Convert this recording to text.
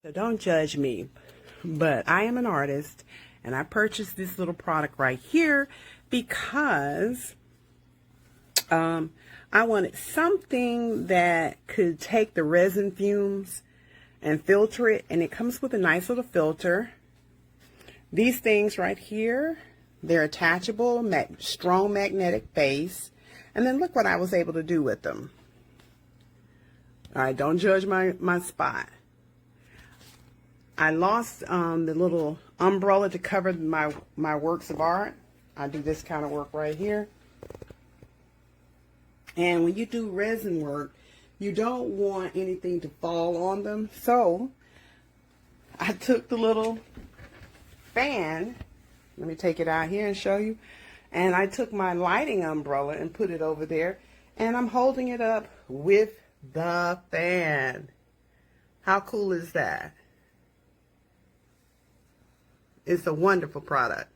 So don't judge me, but I am an artist and I purchased this little product right here because I wanted something that could take the resin fumes and filter it, and it comes with a nice little filter. These things right here, they're attachable, strong magnetic base, and then look what I was able to do with them. All right, don't judge my spot. I lost the little umbrella to cover my works of art. I do this kind of work right here. And when you do resin work, you don't want anything to fall on them. So I took the little fan, let me take it out here and show you, and I took my lighting umbrella and put it over there, and I'm holding it up with the fan. How cool is that? It's a wonderful product.